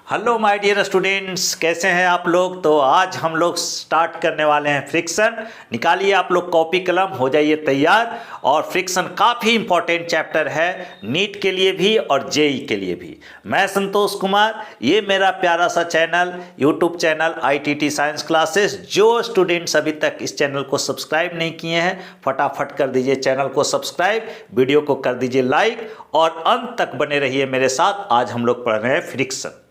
Hello my dear students, कैसे हैं आप लोग। तो आज हम लोग स्टार्ट करने वाले हैं फ्रिक्शन। निकालिए आप लोग कॉपी कलम, हो जाइए तैयार। और फ्रिक्शन काफ़ी इंपॉर्टेंट चैप्टर है, नीट के लिए भी और जेई के लिए भी। मैं संतोष कुमार, ये मेरा प्यारा सा channel, YouTube channel ITT science classes. जो स्टूडेंट्स अभी तक इस चैनल को सब्सक्राइब नहीं किए हैं, फटाफट कर दीजिए चैनल को सब्सक्राइब, वीडियो को कर दीजिए लाइक और अंत तक बने रहिए मेरे साथ। आज हम लोग पढ़ रहे हैं फ्रिक्शन।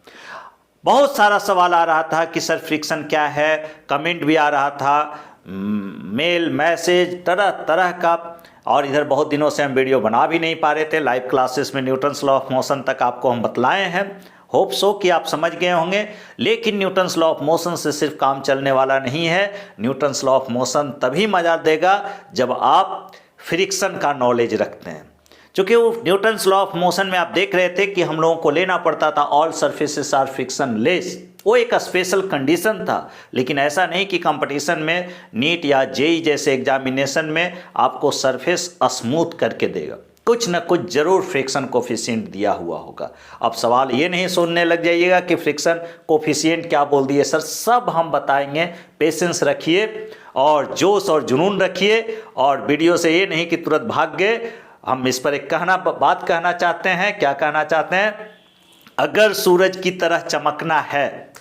बहुत सारा सवाल आ रहा था कि सर फ्रिक्शन क्या है, कमेंट भी आ रहा था, मेल मैसेज तरह तरह का। और इधर बहुत दिनों से हम वीडियो बना भी नहीं पा रहे थे। लाइव क्लासेस में न्यूटन्स लॉ ऑफ मोशन तक आपको हम बतलाए हैं। होप सो कि आप समझ गए होंगे। लेकिन न्यूटन्स लॉ ऑफ मोशन से सिर्फ काम चलने वाला नहीं है। न्यूटन्स लॉ ऑफ मोशन तभी मजा देगा जब आप फ्रिक्शन का नॉलेज रखते हैं। क्योंकि वो न्यूटन्स लॉ ऑफ मोशन में आप देख रहे थे कि हम लोगों को लेना पड़ता था all surfaces are frictionless. वो एक स्पेशल कंडीशन था। लेकिन ऐसा नहीं कि कंपटीशन में नीट या जेई जैसे एग्जामिनेशन में आपको सरफेस स्मूथ करके देगा। कुछ न कुछ जरूर फ्रिक्शन कोफिशिएंट दिया हुआ होगा। अब सवाल ये नहीं सुनने लग जाइएगा कि फ्रिक्शन कोफिशिएंट क्या बोल दिए सर, सब हम बताएंगे। पेशेंस रखिए और जोश और जुनून रखिए। और वीडियो से ये नहीं कि तुरंत भाग गए। हम इस पर एक बात कहना चाहते हैं। क्या कहना चाहते हैं? अगर सूरज की तरह चमकना है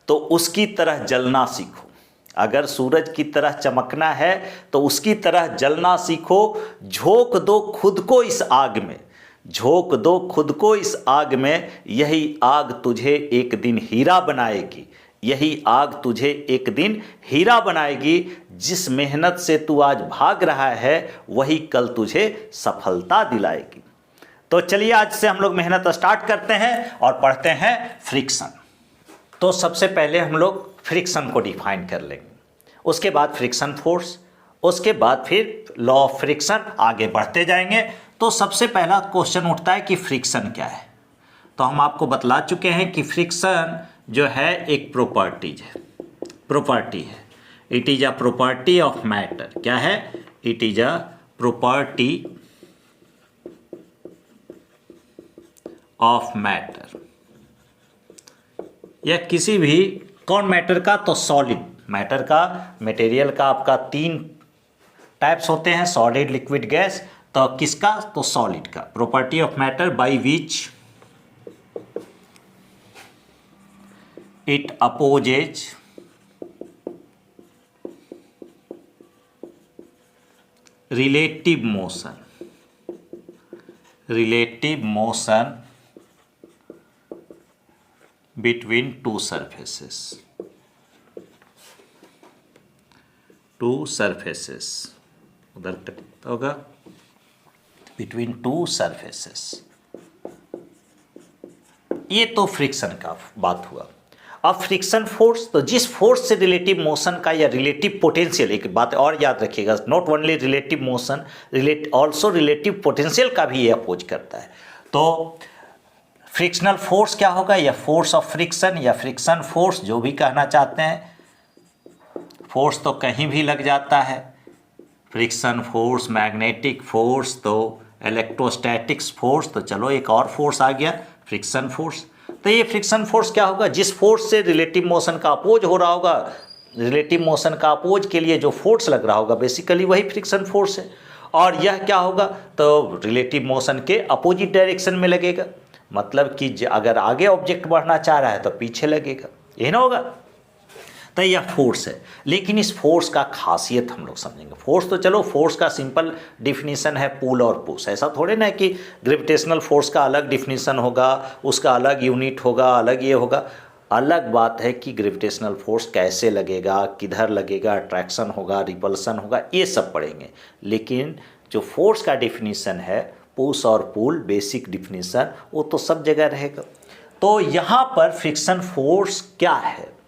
तो उसकी तरह जलना सीखो। अगर सूरज की तरह चमकना है तो उसकी तरह जलना सीखो। झोंक दो खुद को इस आग में, झोंक दो खुद को इस आग में। यही आग तुझे एक दिन हीरा बनाएगी, यही आग तुझे एक दिन हीरा बनाएगी। जिस मेहनत से तू आज भाग रहा है वही कल तुझे सफलता दिलाएगी। तो चलिए आज से हम लोग मेहनत स्टार्ट करते हैं और पढ़ते हैं फ्रिक्शन। तो सबसे पहले हम लोग फ्रिक्शन को डिफाइन कर लेंगे, उसके बाद फ्रिक्शन फोर्स, उसके बाद फिर लॉ ऑफ फ्रिक्शन, आगे बढ़ते जाएंगे। तो सबसे पहला क्वेश्चन उठता है कि फ्रिक्शन क्या है। तो हम आपको बतला चुके हैं कि फ्रिक्शन जो है एक प्रॉपर्टीज है, प्रॉपर्टी है। It is a property of matter. क्या है? It is a property of matter. या किसी भी, कौन मैटर का? तो सॉलिड मैटर का, मटेरियल का। आपका 3 टाइप्स होते हैं, सॉलिड, लिक्विड, गैस। तो किसका? तो सॉलिड का। Property of matter by which it opposes relative motion between two surfaces, उधर कितना होगा? between two surfaces। ये तो फ्रिक्शन का बात हुआ। अब फ्रिक्शन फोर्स, तो जिस फोर्स से रिलेटिव मोशन का या रिलेटिव पोटेंशियल, एक बात और याद रखिएगा, not only relative motion, also relative potential का भी ये अपोज करता है। तो फ्रिक्शनल फोर्स क्या होगा? या फोर्स ऑफ फ्रिक्शन या फ्रिक्शन फोर्स, जो भी कहना चाहते हैं। फोर्स तो कहीं भी लग जाता है, फ्रिक्शन फोर्स, मैग्नेटिक फोर्स, तो इलेक्ट्रोस्टैटिक्स फोर्स। तो चलो एक और फोर्स आ गया, फ्रिक्शन फोर्स। तो ये फ्रिक्शन फोर्स क्या होगा? जिस फोर्स से रिलेटिव मोशन का अपोज हो रहा होगा, रिलेटिव मोशन का अपोज के लिए जो फोर्स लग रहा होगा, बेसिकली वही फ्रिक्शन फोर्स है। और यह क्या होगा? तो रिलेटिव मोशन के अपोजिट डायरेक्शन में लगेगा। मतलब कि अगर आगे ऑब्जेक्ट बढ़ना चाह रहा है तो पीछे लगेगा, यही ना होगा। तो यह फोर्स है। लेकिन इस फोर्स का खासियत हम लोग समझेंगे। फोर्स तो चलो, फोर्स का सिंपल डिफिनीशन है पुल और पुश। ऐसा थोड़े ना कि ग्रेविटेशनल फोर्स का अलग डिफिनीशन होगा, उसका अलग यूनिट होगा, अलग ये होगा। अलग बात है कि ग्रेविटेशनल फोर्स कैसे लगेगा, किधर लगेगा, अट्रैक्शन होगा, रिपल्सन होगा, ये सब पढ़ेंगे। लेकिन जो फोर्स का डिफिनीशन है, पुश और पुल, बेसिक डिफिनीशन, वो तो सब जगह रहेगा। तो यहाँ पर फ्रिक्शन फोर्स क्या है?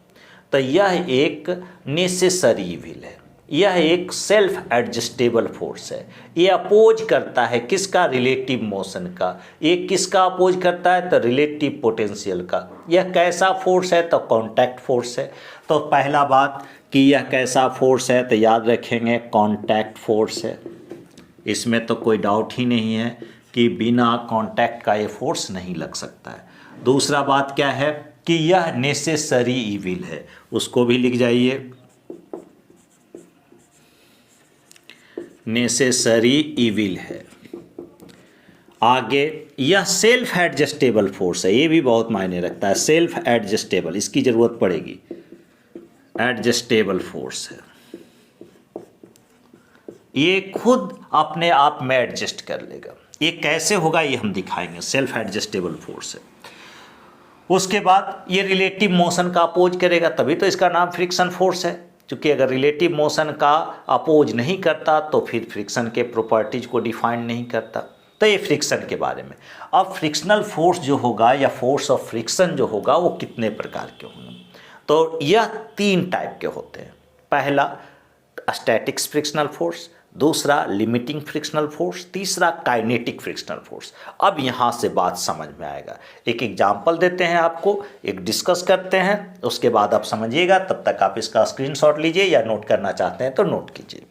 तो यह एक नेसेसरी इविल है, यह एक सेल्फ एडजस्टेबल फोर्स है। ये अपोज करता है किसका? रिलेटिव मोशन का। ये किसका अपोज करता है? तो रिलेटिव पोटेंशियल का। यह कैसा फोर्स है? तो कांटेक्ट फोर्स है। तो पहला बात कि यह कैसा फोर्स है, तो याद रखेंगे कांटेक्ट फोर्स है। इसमें तो कोई डाउट ही नहीं है कि बिना कांटेक्ट का ये फोर्स नहीं लग सकता है। दूसरा बात क्या है? कि यह नेसेसरी इविल है, उसको भी लिख जाइए, नेसेसरी इविल है। आगे यह सेल्फ एडजस्टेबल फोर्स है, ये भी बहुत मायने रखता है, सेल्फ एडजस्टेबल, इसकी जरूरत पड़ेगी, एडजस्टेबल फोर्स है, ये खुद अपने आप में एडजस्ट कर लेगा। ये कैसे होगा ये हम दिखाएंगे, सेल्फ एडजस्टेबल फोर्स है। उसके बाद ये रिलेटिव मोशन का अपोज करेगा, तभी तो इसका नाम फ्रिक्शन फोर्स है, क्योंकि अगर रिलेटिव मोशन का अपोज नहीं करता तो फिर फ्रिक्शन के प्रॉपर्टीज को डिफाइन नहीं करता। तो ये फ्रिक्शन के बारे में। अब फ्रिक्शनल फोर्स जो होगा या फोर्स ऑफ फ्रिक्शन जो होगा वो कितने प्रकार के होंगे, तो यह 3 टाइप के होते हैं। पहला स्टैटिक फ्रिक्शनल फोर्स, दूसरा लिमिटिंग फ्रिक्शनल फोर्स, तीसरा काइनेटिक फ्रिक्शनल फोर्स। अब यहाँ से बात समझ में आएगा, एक एग्जाम्पल देते हैं आपको, एक डिस्कस करते हैं, उसके बाद आप समझिएगा। तब तक आप इसका स्क्रीनशॉट लीजिए या नोट करना चाहते हैं तो नोट कीजिए।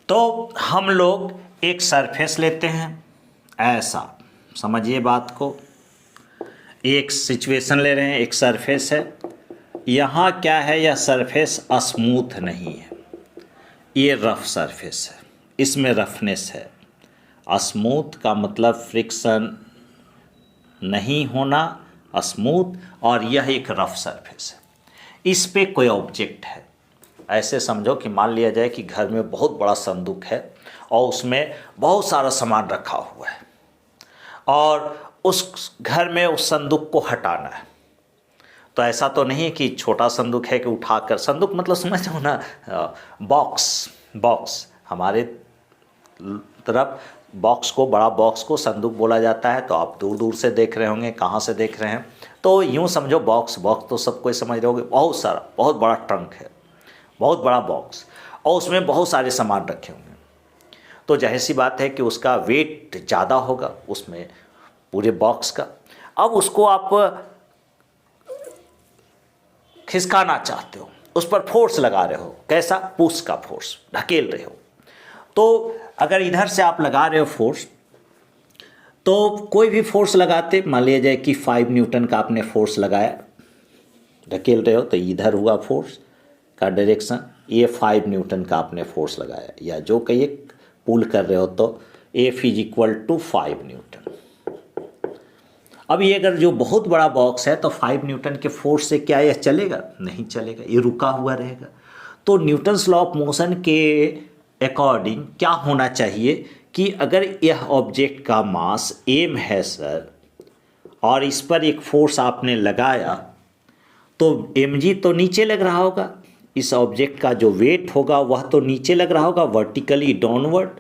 तो हम लोग एक सरफेस लेते हैं, ऐसा समझिए बात को, एक सिचुएशन ले रहे हैं, एक सरफेस है, यहाँ क्या है, यह सरफेस स्मूथ नहीं है, ये रफ सरफेस है, इसमें रफनेस है। स्मूथ का मतलब फ्रिक्शन नहीं होना, स्मूथ, और यह एक रफ सरफेस है। इस पे कोई ऑब्जेक्ट है, ऐसे समझो कि मान लिया जाए कि घर में बहुत बड़ा संदूक है और उसमें बहुत सारा सामान रखा हुआ है और उस घर में उस संदूक को हटाना है। तो ऐसा तो नहीं है कि छोटा संदूक है कि उठाकर, संदूक मतलब समझ हो ना, बॉक्स हमारे तरफ बॉक्स को, बड़ा बॉक्स को संदूक बोला जाता है। तो आप दूर दूर से देख रहे होंगे, कहाँ से देख रहे हैं, तो यूँ समझो बॉक्स तो सब कोई समझ रहे होंगे, बहुत सारा, बहुत बड़ा ट्रंक है, बहुत बड़ा बॉक्स, और उसमें बहुत सारे सामान रखे होंगे। तो जाहिर सी बात है कि उसका वेट ज़्यादा होगा उसमें, पूरे बॉक्स का। अब उसको आप खिसकाना चाहते हो, उस पर फोर्स लगा रहे हो, कैसा, पुश का फोर्स, ढकेल रहे हो। तो अगर इधर से आप लगा रहे हो फोर्स, तो कोई भी फोर्स लगाते, मान लिया जाए कि 5 न्यूटन का आपने फोर्स लगाया, ढकेल रहे हो, तो इधर हुआ फोर्स का डायरेक्शन, ये 5 न्यूटन का आपने फोर्स लगाया, या जो कहिए पुल कर रहे हो, तो F = 5 न्यूटन। अब ये अगर जो बहुत बड़ा बॉक्स है तो 5 न्यूटन के फोर्स से क्या यह चलेगा, नहीं चलेगा, ये रुका हुआ रहेगा। तो न्यूटन्स लॉ ऑफ मोशन के अकॉर्डिंग क्या होना चाहिए कि अगर यह ऑब्जेक्ट का मास m है सर, और इस पर एक फोर्स आपने लगाया, तो mg तो नीचे लग रहा होगा, इस ऑब्जेक्ट का जो वेट होगा वह तो नीचे लग रहा होगा वर्टिकली डाउनवर्ड,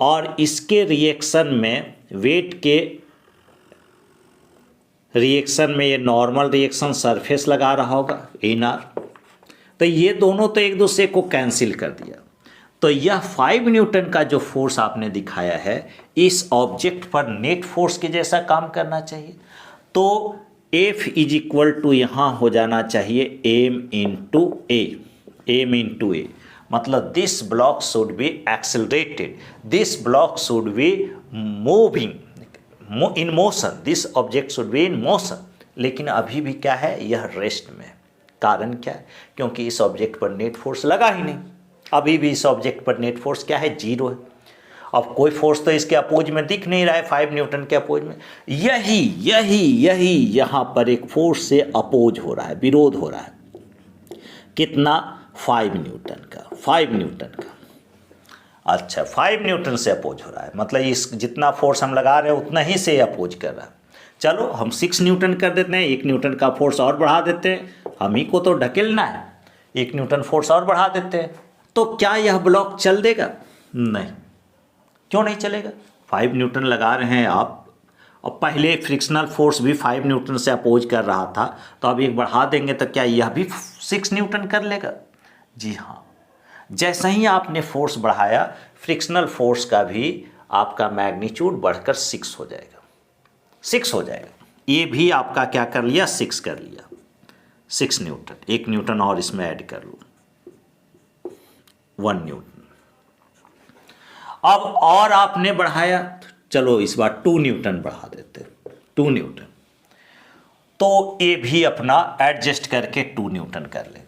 और इसके रिएक्शन में, वेट के रिएक्शन में, ये नॉर्मल रिएक्शन सरफेस लगा रहा होगा nr, तो ये दोनों तो एक दूसरे को कैंसिल कर दिया। तो यह 5 न्यूटन का जो फोर्स आपने दिखाया है, इस ऑब्जेक्ट पर नेट फोर्स के जैसा काम करना चाहिए। तो F = यहाँ हो जाना चाहिए m × a, मतलब this block should be accelerated, this block should be moving in motion, this object should be in motion. लेकिन अभी भी क्या है, यह रेस्ट में। कारण क्या है, क्योंकि इस ऑब्जेक्ट पर नेट फोर्स लगा ही नहीं, अभी भी इस ऑब्जेक्ट पर नेट फोर्स क्या है, 0 है। अब कोई फोर्स तो इसके अपोज में दिख नहीं रहा है, 5 न्यूटन के अपोज में। यही यहाँ पर एक फोर्स से अपोज हो रहा है, विरोध हो रहा है। कितना, 5 न्यूटन का, 5 न्यूटन का। अच्छा, 5 न्यूटन से अपोज हो रहा है, मतलब इस जितना फोर्स हम लगा रहे हैं उतना ही से अपोज कर रहा है। चलो हम 6 न्यूटन कर देते हैं, 1 न्यूटन का फोर्स और बढ़ा देते हैं, हम ही को तो ढकेलना है, 1 न्यूटन फोर्स और बढ़ा देते हैं। तो क्या यह ब्लॉक चल देगा, नहीं। क्यों नहीं चलेगा, 5 न्यूटन लगा रहे हैं आप, और पहले फ्रिक्शनल फोर्स भी 5 न्यूटन से अपोज कर रहा था, तो अब एक बढ़ा देंगे तो क्या यह भी 6 न्यूटन कर लेगा? जी हाँ, जैसे ही आपने फोर्स बढ़ाया, फ्रिक्शनल फोर्स का भी आपका मैग्नीट्यूड बढ़कर 6 हो जाएगा, 6 हो जाएगा। ये भी आपका क्या कर लिया, 6 कर लिया, 6 न्यूटन, 1 न्यूटन और इसमें ऐड कर लो, 1 न्यूटन। अब और आपने बढ़ाया, चलो इस बार 2 न्यूटन बढ़ा देते, 2 न्यूटन, तो ये भी अपना एडजस्ट करके 2 न्यूटन कर लेगा।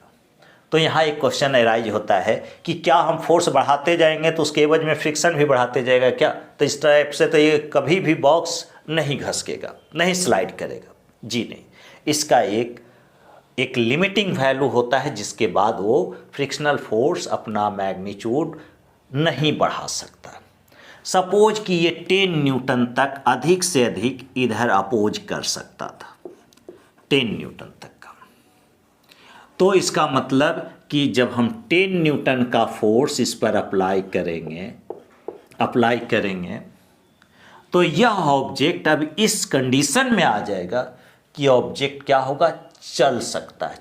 तो यहाँ एक क्वेश्चन अराइज होता है कि क्या हम फोर्स बढ़ाते जाएंगे तो उसके एवज में फ्रिक्शन भी बढ़ाते जाएगा क्या? तो इस टाइप से तो ये कभी भी बॉक्स नहीं घसकेगा, नहीं स्लाइड करेगा, जी नहीं। इसका एक लिमिटिंग वैल्यू होता है जिसके बाद वो फ्रिक्शनल फोर्स अपना मैग्नीट्यूड नहीं बढ़ा सकता। सपोज कि ये 10 न्यूटन तक अधिक से अधिक इधर अपोज कर सकता था, 10 न्यूटन तक का। तो इसका मतलब कि जब हम 10 न्यूटन का फोर्स इस पर अप्लाई करेंगे तो यह ऑब्जेक्ट अब इस कंडीशन में आ जाएगा कि ऑब्जेक्ट क्या होगा, चल सकता है,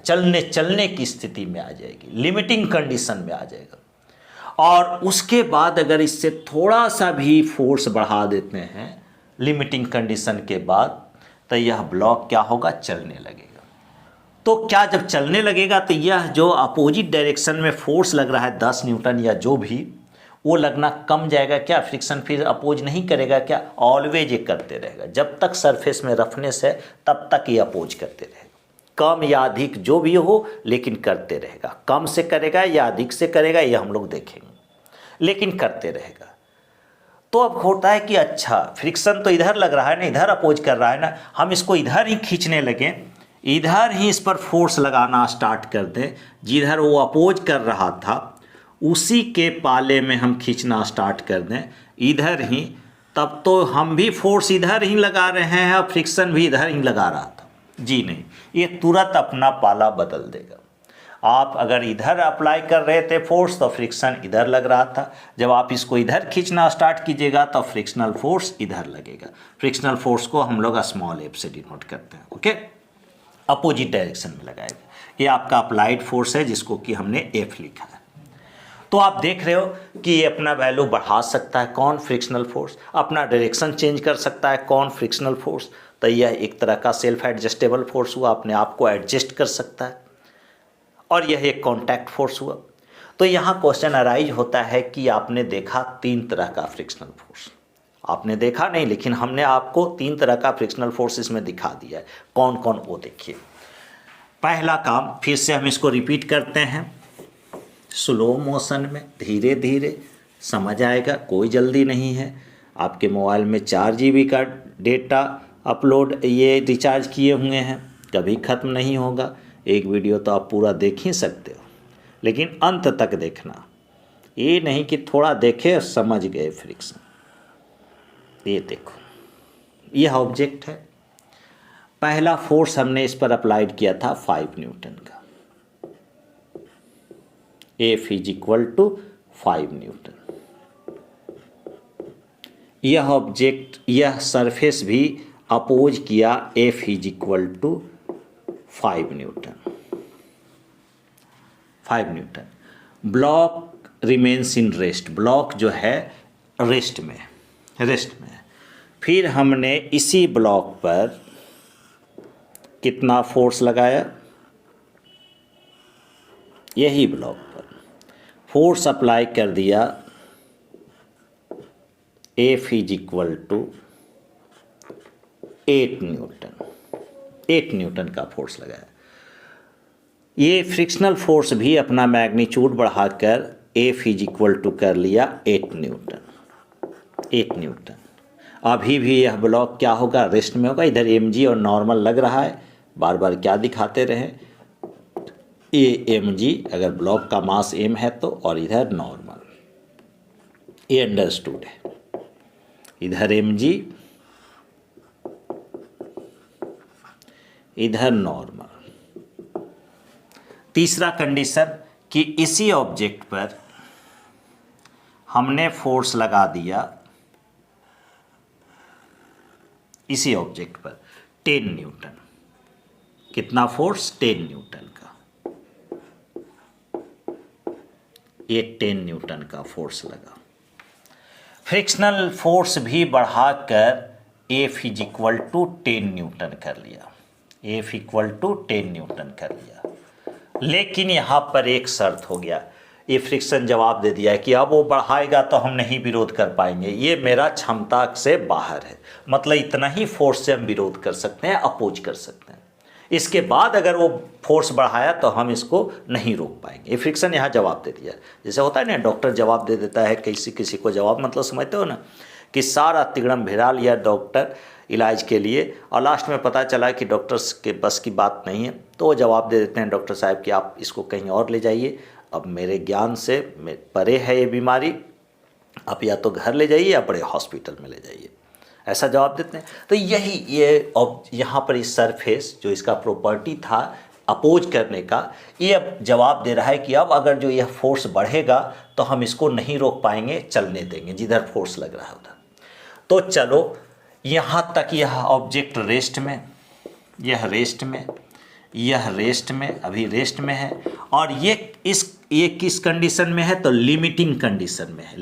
चलने की स्थिति में आ जाएगी, लिमिटिंग कंडीशन में आ जाएगा। और उसके बाद अगर इससे थोड़ा सा भी फोर्स बढ़ा देते हैं लिमिटिंग कंडीशन के बाद, तो यह ब्लॉक क्या होगा, चलने लगेगा। तो क्या जब चलने लगेगा तो यह जो अपोजिट डायरेक्शन में फोर्स लग रहा है 10 न्यूटन या जो भी, वो लगना कम जाएगा क्या? फ्रिक्शन फिर अपोज नहीं करेगा क्या? ऑलवेज ये करते रहेगा, जब तक सरफेस में रफनेस है तब तक ये अपोज करते रहेगा, कम या अधिक जो भी हो, लेकिन करते रहेगा। कम से करेगा या अधिक से करेगा ये हम लोग देखेंगे, लेकिन करते रहेगा। तो अब होता है कि अच्छा फ्रिक्शन तो इधर लग रहा है ना, इधर अपोज कर रहा है ना, हम इसको इधर ही खींचने लगें, इधर ही इस पर फोर्स लगाना स्टार्ट कर दें, जिधर वो अपोज कर रहा था उसी के पाले में हम खींचना स्टार्ट कर दें इधर ही, तब तो हम भी फोर्स इधर ही लगा रहे हैं और फ्रिक्शन भी इधर ही लगा रहा था, जी नहीं, ये तुरंत अपना पाला बदल देगा। आप अगर इधर अप्लाई कर रहे थे फोर्स तो फ्रिक्शन इधर लग रहा था, जब आप इसको इधर खींचना स्टार्ट कीजिएगा तो फ्रिक्शनल फोर्स इधर लगेगा। फ्रिक्शनल फोर्स को हम लोग स्मॉल एफ से डिनोट करते हैं, ओके, अपोजिट डायरेक्शन में लगाएगा। ये आपका अप्लाइड फोर्स है जिसको कि हमने एफ लिखा है। तो आप देख रहे हो कि ये अपना वैल्यू बढ़ा सकता है कौन, फ्रिक्शनल फोर्स, अपना डायरेक्शन चेंज कर सकता है कौन, फ्रिक्शनल फोर्स। तो यह एक तरह का सेल्फ एडजस्टेबल फोर्स हुआ, अपने आप को एडजस्ट कर सकता है, और यह एक कॉन्टैक्ट फोर्स हुआ। तो यहाँ क्वेश्चन अराइज होता है कि आपने देखा 3 तरह का फ्रिक्शनल फोर्स, आपने देखा नहीं लेकिन हमने आपको 3 तरह का फ्रिक्शनल फोर्स इसमें दिखा दिया है, कौन कौन वो देखिए। पहला काम फिर से हम इसको रिपीट करते हैं, स्लो मोशन में, धीरे धीरे समझ आएगा, कोई जल्दी नहीं है। आपके मोबाइल में 4 GB का डेटा अपलोड ये रिचार्ज किए हुए हैं, कभी ख़त्म नहीं होगा। एक वीडियो तो आप पूरा देख ही सकते हो, लेकिन अंत तक देखना, ये नहीं कि थोड़ा देखे और समझ गए फ्रिक्शन। ये देखो, यह ऑब्जेक्ट है, पहला फोर्स हमने इस पर अप्लाइड किया था 5 न्यूटन का, F = 5 न्यूटन। यह ऑब्जेक्ट, यह सरफेस भी अपोज किया F = 5 Newton, 5 Newton. Block remains in rest, block जो है रेस्ट में है। फिर हमने इसी ब्लॉक पर कितना फोर्स लगाया, यही ब्लॉक पर फोर्स अप्लाई कर दिया, F = 8 न्यूटन, 8 न्यूटन का फोर्स लगाया। ये फ्रिक्शनल फोर्स भी अपना मैग्नीट्यूड बढ़ाकर F = कर लिया 8 न्यूटन, 8 न्यूटन। अभी भी यह ब्लॉक क्या होगा, रेस्ट में होगा। इधर mg और नॉर्मल लग रहा है, बार बार क्या दिखाते रहे, ये mg अगर ब्लॉक का मास m है तो, और इधर नॉर्मल, ये अंडरस्टूड है। इधर mg, इधर नॉर्मल। तीसरा कंडीशन कि इसी ऑब्जेक्ट पर हमने फोर्स लगा दिया, इसी ऑब्जेक्ट पर 10 न्यूटन। कितना फोर्स, 10 न्यूटन का, ये 10 न्यूटन का फोर्स लगा। फ्रिक्शनल फोर्स भी बढ़ाकर F = 10 न्यूटन कर लिया, F = 10 न्यूटन कर लिया। लेकिन यहाँ पर एक शर्त हो गया, ये फ्रिक्शन जवाब दे दिया है कि अब वो बढ़ाएगा तो हम नहीं विरोध कर पाएंगे, ये मेरा क्षमता से बाहर है, मतलब इतना ही फोर्स से हम विरोध कर सकते हैं, अपोज कर सकते हैं। इसके बाद अगर वो फोर्स बढ़ाया तो हम इसको नहीं रोक पाएंगे। ये फ्रिक्शन यहाँ जवाब दे दिया। जैसे होता है ना, डॉक्टर जवाब दे देता है किसी को जवाब, मतलब समझते हो ना कि सारा तिगड़म भिड़ा लिया डॉक्टर इलाज के लिए, और लास्ट में पता चला कि डॉक्टर्स के बस की बात नहीं है, तो वो जवाब दे देते हैं डॉक्टर साहब कि आप इसको कहीं और ले जाइए, अब मेरे ज्ञान से परे है ये बीमारी, आप या तो घर ले जाइए या बड़े हॉस्पिटल में ले जाइए, ऐसा जवाब देते हैं। तो यही ये यहाँ पर इस सरफेस जो इसका प्रॉपर्टी था अपोज करने का, ये अब जवाब दे रहा है कि अब अगर जो यह फोर्स बढ़ेगा तो हम इसको नहीं रोक पाएंगे, चलने देंगे जिधर फोर्स लग रहा है उधर। तो चलो यहाँ तक यह ऑब्जेक्ट रेस्ट में, यह रेस्ट में, यह रेस्ट में, अभी रेस्ट में है, और ये किस कंडीशन में है, तो लिमिटिंग कंडीशन में है।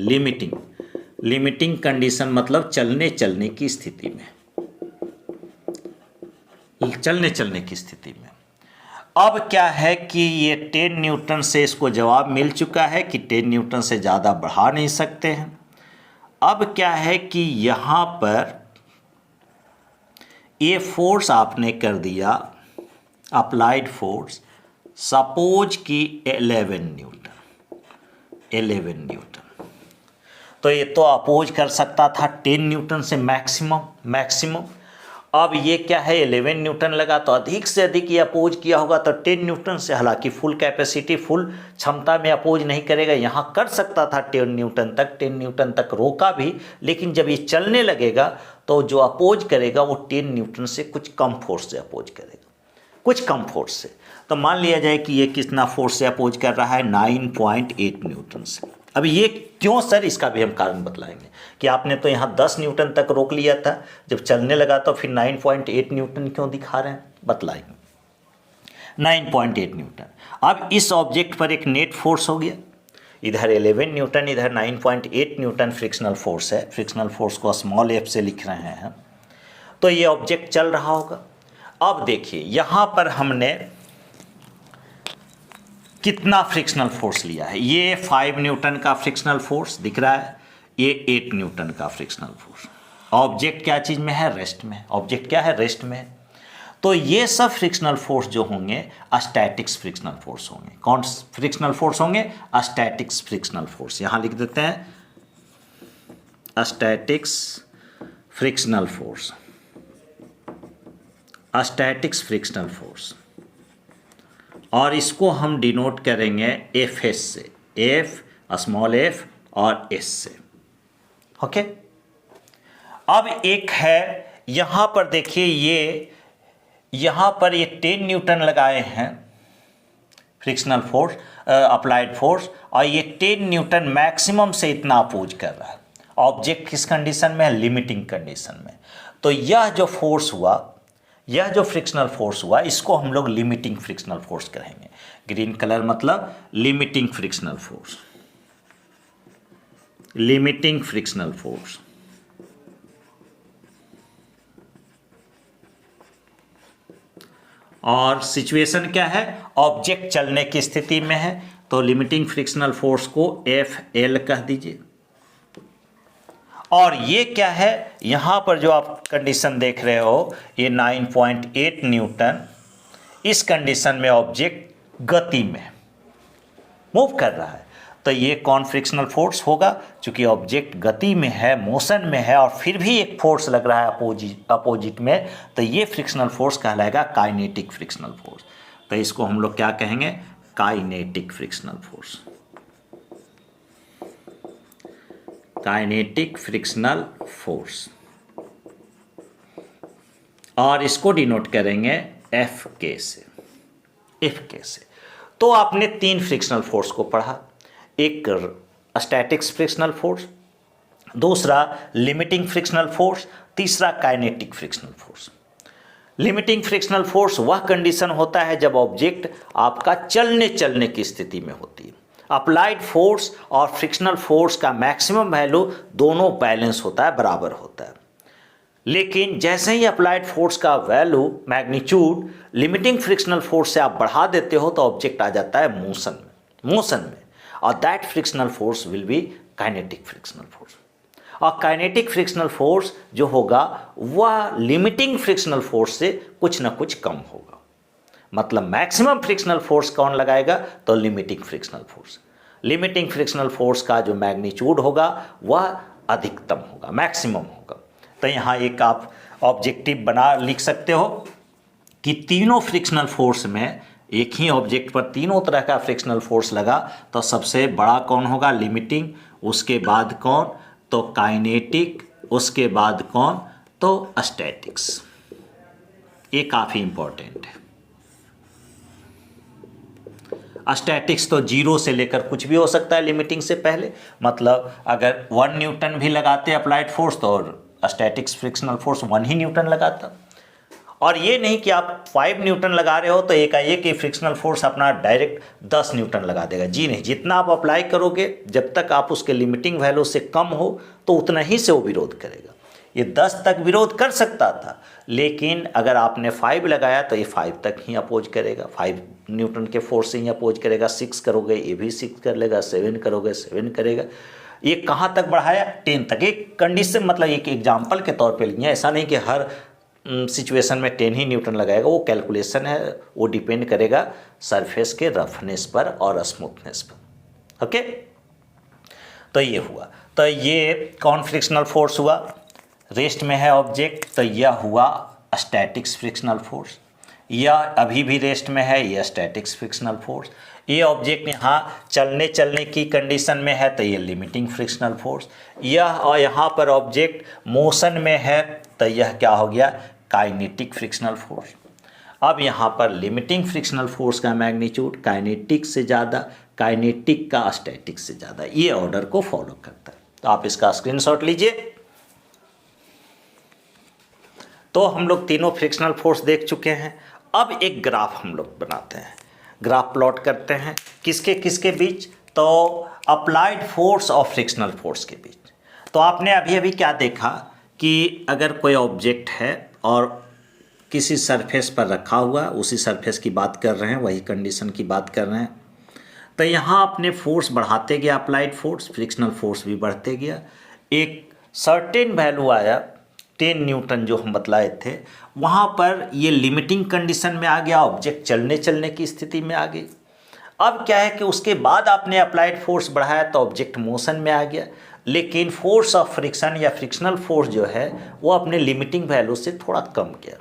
लिमिटिंग कंडीशन मतलब चलने की स्थिति में, चलने की स्थिति में। अब क्या है कि ये 10 न्यूटन से इसको जवाब मिल चुका है कि 10 न्यूटन से ज़्यादा बढ़ा नहीं सकते हैं। अब क्या है कि यहाँ पर ये फोर्स आपने कर दिया अप्लाइड फोर्स, सपोज कि 11 न्यूटन, तो ये तो अपोज कर सकता था 10 न्यूटन से मैक्सिमम। अब ये क्या है, 11 न्यूटन लगा तो अधिक से अधिक ये अपोज किया होगा तो 10 न्यूटन से, हालांकि फुल कैपेसिटी फुल क्षमता में अपोज नहीं करेगा, यहाँ कर सकता था 10 न्यूटन तक रोका भी, लेकिन जब ये चलने लगेगा तो जो अपोज करेगा वो 10 न्यूटन से कुछ कम फोर्स से अपोज करेगा, कुछ कम फोर्स से। तो मान लिया जाए कि ये कितना फोर्स से अपोज कर रहा है, 9.8 न्यूटन से। अब ये क्यों सर, इसका भी हम कारण बतलाएंगे कि आपने तो यहाँ 10 न्यूटन तक रोक लिया था, जब चलने लगा तो फिर 9.8 न्यूटन क्यों दिखा रहे हैं, बतलाएंगे। 9.8 न्यूटन। अब इस ऑब्जेक्ट पर एक नेट फोर्स हो गया, इधर 11 न्यूटन, इधर 9.8 न्यूटन फ्रिक्शनल फोर्स है। फ्रिक्शनल फोर्स को स्मॉल f से लिख रहे हैं। तो ये ऑब्जेक्ट चल रहा होगा। अब देखिए यहाँ पर हमने कितना फ्रिक्शनल फोर्स लिया है, ये 5 न्यूटन का फ्रिक्शनल फोर्स दिख रहा है, ये 8 न्यूटन का फ्रिक्शनल फोर्स। ऑब्जेक्ट क्या चीज़ में है, रेस्ट में। ऑब्जेक्ट क्या है, रेस्ट में। तो ये सब फ्रिक्शनल फोर्स जो होंगे स्टैटिक्स फ्रिक्शनल फोर्स होंगे। कौन फ्रिक्शनल फोर्स होंगे, स्टैटिक्स फ्रिक्शनल फोर्स। यहाँ लिख देते हैं statics frictional force, statics frictional force, और इसको हम डिनोट करेंगे एफ एस से, एफ स्मॉल एफ और एस से। ओके। अब एक है यहाँ पर देखिए, ये यहाँ पर ये 10 न्यूटन लगाए हैं फ्रिक्शनल फोर्स, अप्लाइड फोर्स, और ये 10 न्यूटन मैक्सिमम से इतना अपोज कर रहा है। ऑब्जेक्ट किस कंडीशन में है, लिमिटिंग कंडीशन में। तो यह जो फोर्स हुआ, यह जो फ्रिक्शनल फोर्स हुआ, इसको हम लोग लिमिटिंग फ्रिक्शनल फोर्स कहेंगे। ग्रीन कलर मतलब limiting frictional force, limiting frictional force. और सिचुएशन क्या है, ऑब्जेक्ट चलने की स्थिति में है, तो लिमिटिंग फ्रिक्शनल फोर्स को एफ एल कह दीजिए। और ये क्या है, यहाँ पर जो आप कंडीशन देख रहे हो, ये 9.8 न्यूटन, इस कंडीशन में ऑब्जेक्ट गति में मूव कर रहा है। तो ये कौन फ्रिक्शनल फोर्स होगा, क्योंकि ऑब्जेक्ट गति में है, मोशन में है, और फिर भी एक फोर्स लग रहा है अपोजिट में, तो ये फ्रिक्शनल फोर्स कहलाएगा काइनेटिक फ्रिक्शनल फोर्स। तो इसको हम लोग क्या कहेंगे, kinetic frictional force, kinetic frictional force. और इसको डिनोट करेंगे एफ के से, एफ के से। तो आपने 3 फ्रिक्शनल फोर्स को पढ़ा, एक स्टैटिक्स फ्रिक्शनल फोर्स, दूसरा लिमिटिंग फ्रिक्शनल फोर्स, तीसरा kinetic frictional force. Limiting frictional force वह कंडीशन होता है जब ऑब्जेक्ट आपका चलने की स्थिति में होती है। अप्लाइड फोर्स और फ्रिक्शनल फोर्स का मैक्सिमम वैल्यू दोनों बैलेंस होता है, बराबर होता है। लेकिन जैसे ही अप्लाइड फोर्स का value magnitude limiting frictional force से आप बढ़ा देते हो तो ऑब्जेक्ट आ जाता है मोशन में। और that frictional force will be kinetic frictional force. और काइनेटिक फ्रिक्शनल फोर्स जो होगा वह लिमिटिंग फ्रिक्शनल फोर्स से कुछ ना कुछ कम होगा। मतलब मैक्सिमम फ्रिक्शनल फोर्स कौन लगाएगा, तो limiting frictional force. Limiting frictional force का जो मैग्नीट्यूड होगा वह अधिकतम होगा, मैक्सिमम होगा। तो यहाँ एक आप ऑब्जेक्टिव बना लिख सकते हो कि तीनों फ्रिक्शनल फोर्स में एक ही ऑब्जेक्ट पर तीनों तरह का फ्रिक्शनल फोर्स लगा तो सबसे बड़ा कौन होगा, लिमिटिंग, उसके बाद कौन, तो काइनेटिक, उसके बाद कौन, तो स्टैटिक्स। ये काफ़ी इंपॉर्टेंट है। स्टैटिक्स तो 0 से लेकर कुछ भी हो सकता है लिमिटिंग से पहले। मतलब अगर 1 न्यूटन भी लगाते अप्लाइड फोर्स तो स्टैटिक्स फ्रिक्शनल फोर्स 1 ही न्यूटन लगाता। और ये नहीं कि आप 5 न्यूटन लगा रहे हो तो एकाएक फ्रिक्शनल फोर्स अपना डायरेक्ट 10 न्यूटन लगा देगा। जी नहीं, जितना आप अप्लाई करोगे जब तक आप उसके लिमिटिंग वैल्यू से कम हो तो उतना ही से वो विरोध करेगा। ये 10 तक विरोध कर सकता था, लेकिन अगर आपने 5 लगाया तो ये 5 तक ही अपोज करेगा, 5 न्यूटन के फोर्स से ही अपोज करेगा। 6 करोगे ये भी 6 कर लेगा, 7 करोगे 7 करेगा। ये कहाँ तक बढ़ाया, 10 तक। एक कंडीशन, मतलब एक एग्जाम्पल के तौर पे लिए, ऐसा नहीं कि हर सिचुएशन में 10 ही न्यूटन लगाएगा। वो कैलकुलेशन है, वो डिपेंड करेगा सरफेस के रफनेस पर और स्मूथनेस पर। ओके, तो ये हुआ। तो ये कौन फ्रिक्शनल फोर्स हुआ, रेस्ट में है ऑब्जेक्ट, तो यह हुआ स्टैटिक्स फ्रिक्शनल फोर्स। यह अभी भी रेस्ट में है, यह स्टैटिक्स फ्रिक्शनल फोर्स। ये ऑब्जेक्ट यहाँ चलने की कंडीशन में है तो ये लिमिटिंग फ्रिक्शनल फोर्स। यह और यहाँ पर ऑब्जेक्ट मोशन में है तो यह क्या हो गया, काइनेटिक फ्रिक्शनल फोर्स। अब यहाँ पर लिमिटिंग फ्रिक्शनल फोर्स का मैग्नीट्यूड काइनेटिक से ज़्यादा, काइनेटिक का स्टैटिक से ज़्यादा, ये ऑर्डर को फॉलो करता है। तो आप इसका स्क्रीनशॉट लीजिए। तो हम लोग तीनों फ्रिक्शनल फोर्स देख चुके हैं। अब एक ग्राफ हम लोग बनाते हैं, ग्राफ प्लॉट करते हैं किसके किसके बीच, तो अप्लाइड फोर्स और फ्रिक्शनल फोर्स के बीच। तो आपने अभी अभी क्या देखा कि अगर कोई ऑब्जेक्ट है और किसी सरफेस पर रखा हुआ, उसी सरफेस की बात कर रहे हैं, वही कंडीशन की बात कर रहे हैं, तो यहाँ अपने फोर्स बढ़ाते गया अप्लाइड फोर्स, फ्रिक्शनल फोर्स भी बढ़ते गया। एक सर्टेन वैल्यू आया 10 न्यूटन जो हम बतलाए थे, वहाँ पर ये लिमिटिंग कंडीशन में आ गया, ऑब्जेक्ट चलने की स्थिति में आ गई। अब क्या है कि उसके बाद आपने अप्लाइड फोर्स बढ़ाया तो ऑब्जेक्ट मोशन में आ गया, लेकिन फोर्स ऑफ फ्रिक्शन या फ्रिक्शनल फोर्स जो है वो अपने लिमिटिंग वैल्यू से थोड़ा कम गया।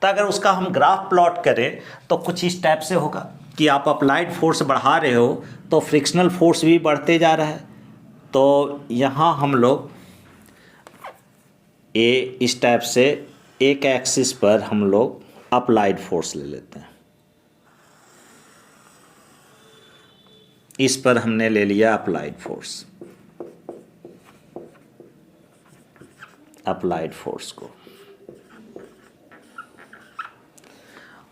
तो अगर उसका हम ग्राफ प्लॉट करें तो कुछ इस टाइप से होगा कि आप अप्लाइड फोर्स बढ़ा रहे हो तो फ्रिक्शनल फोर्स भी बढ़ते जा रहा है। तो यहाँ हम लोग इस टाइप से एक एक्सिस पर हम लोग अप्लाइड फोर्स ले लेते हैं। इस पर हमने ले लिया अप्लाइड फोर्स, अप्लाइड फोर्स को,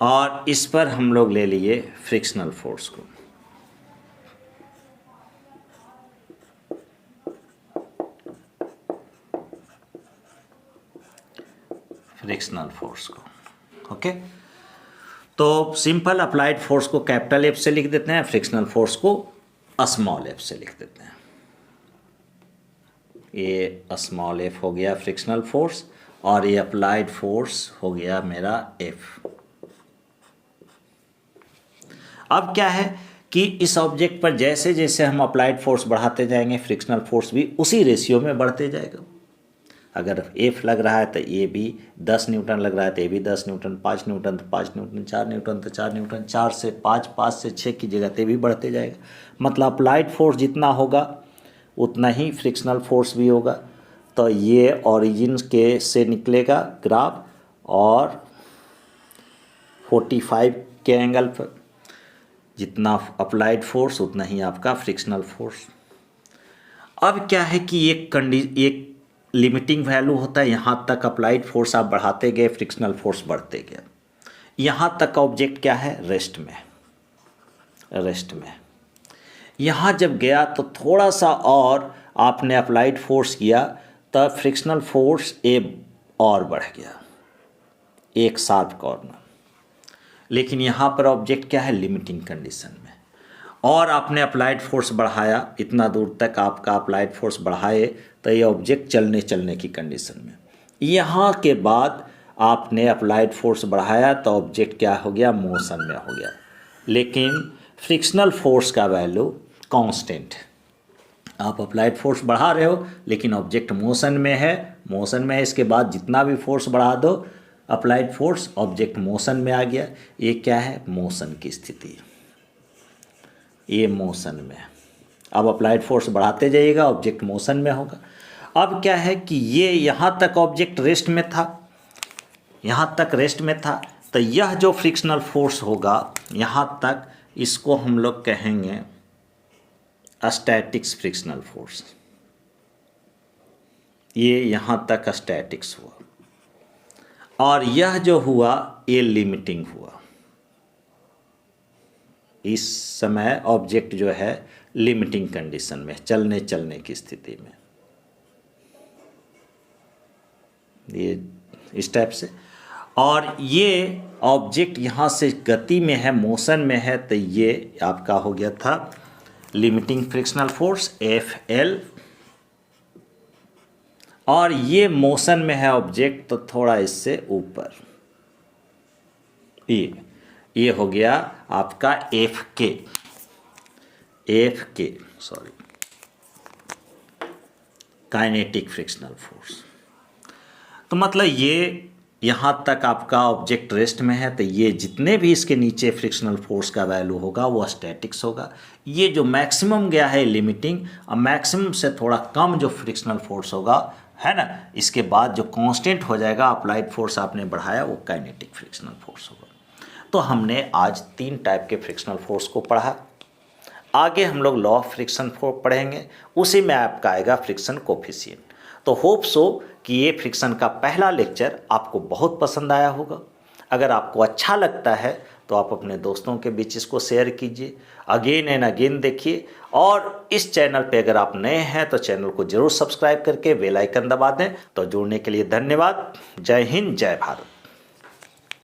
और इस पर हम लोग ले लिए फ्रिक्शनल फोर्स को। फ्रिक्शनल फोर्स को, ओके। तो सिंपल अप्लाइड फोर्स को कैपिटल एफ से लिख देते हैं, फ्रिक्शनल फोर्स को स्मॉल एफ से लिख देते हैं। ये स्मॉल एफ हो गया फ्रिक्शनल फोर्स और ये अप्लाइड फोर्स हो गया मेरा एफ। अब क्या है कि इस ऑब्जेक्ट पर जैसे जैसे हम अप्लाइड फोर्स बढ़ाते जाएंगे फ्रिक्शनल फोर्स भी उसी रेशियो में बढ़ते जाएगा। अगर एफ लग रहा है तो ये भी 10 न्यूटन लग रहा है तो ये भी 10 न्यूटन, 5 न्यूटन तो 5 न्यूटन, 4 न्यूटन तो 4 न्यूटन, 4 से 5, 5 से 6 की जगह पे भी बढ़ते जाएगा। मतलब अप्लाइड फोर्स जितना होगा उतना ही फ्रिक्शनल फोर्स भी होगा। तो ये ओरिजिन के से निकलेगा ग्राफ और 45 के एंगल पर जितना अप्लाइड फोर्स उतना ही आपका फ्रिक्शनल फोर्स। अब क्या है कि एक लिमिटिंग वैल्यू होता है, यहाँ तक अप्लाइड फोर्स आप बढ़ाते गए, फ्रिक्शनल फोर्स बढ़ते गए। यहाँ तक ऑब्जेक्ट क्या है, रेस्ट में, रेस्ट में। यहाँ जब गया तो थोड़ा सा और आपने अप्लाइड फोर्स किया तब फ्रिक्शनल फोर्स और बढ़ गया, एक शार्प कॉर्नर। लेकिन यहाँ पर ऑब्जेक्ट क्या है, लिमिटिंग कंडीशन में। और आपने अप्लाइड फोर्स बढ़ाया, इतना दूर तक आपका अप्लाइड फोर्स बढ़ाए तो ये ऑब्जेक्ट चलने की कंडीशन में। यहाँ के बाद आपने अप्लाइड फोर्स बढ़ाया तो ऑब्जेक्ट क्या हो गया, मोशन में हो गया। लेकिन फ्रिक्शनल फोर्स का वैल्यू कांस्टेंट, आप अप्लाइड फोर्स बढ़ा रहे हो लेकिन ऑब्जेक्ट मोशन में है, इसके बाद जितना भी फोर्स बढ़ा दो अप्लाइड फोर्स, ऑब्जेक्ट मोशन में आ गया। ये क्या है, मोशन की स्थिति, ये मोशन में। अब अप्लाइड फोर्स बढ़ाते जाइएगा, ऑब्जेक्ट मोशन में होगा। अब क्या है कि ये यहाँ तक ऑब्जेक्ट रेस्ट में था, यहाँ तक रेस्ट में था, तो यह जो फ्रिक्शनल फोर्स होगा यहाँ तक, इसको हम लोग कहेंगे स्टैटिक्स फ्रिक्शनल फोर्स। ये यहाँ तक स्टैटिक्स हुआ, और यह जो हुआ ये लिमिटिंग हुआ। इस समय ऑब्जेक्ट जो है लिमिटिंग कंडीशन में, चलने की स्थिति में, ये इस टाइप से। और ये ऑब्जेक्ट यहाँ से गति में है, मोशन में है, तो ये आपका हो गया था लिमिटिंग फ्रिक्शनल फोर्स FL। और ये मोशन में है ऑब्जेक्ट तो थोड़ा इससे ऊपर, ये हो गया आपका FK, sorry, kinetic frictional force. तो मतलब ये यहाँ तक आपका ऑब्जेक्ट रेस्ट में है, तो ये जितने भी इसके नीचे फ्रिक्शनल फोर्स का वैल्यू होगा वो स्टैटिक्स होगा। ये जो मैक्सिमम गया है लिमिटिंग, और मैक्सिमम से थोड़ा कम जो फ्रिक्शनल फोर्स होगा, है ना, इसके बाद जो कांस्टेंट हो जाएगा, अप्लाइड फोर्स आपने बढ़ाया, वो काइनेटिक फ्रिक्शनल फोर्स होगा। तो हमने आज 3 टाइप के फ्रिक्शनल फोर्स को पढ़ा। आगे हम लोग लॉ ऑफ फ्रिक्शन पढ़ेंगे, उसी में आपका आएगा फ्रिक्शन कोफिशिएंट। तो होप सो कि ये फ्रिक्शन का पहला लेक्चर आपको बहुत पसंद आया होगा। अगर आपको अच्छा लगता है तो आप अपने दोस्तों के बीच इसको शेयर कीजिए, अगेन एंड अगेन देखिए। और इस चैनल पे अगर आप नए हैं तो चैनल को जरूर सब्सक्राइब करके बेल आइकन दबा दें। तो जुड़ने के लिए धन्यवाद। जय हिंद, जय भारत।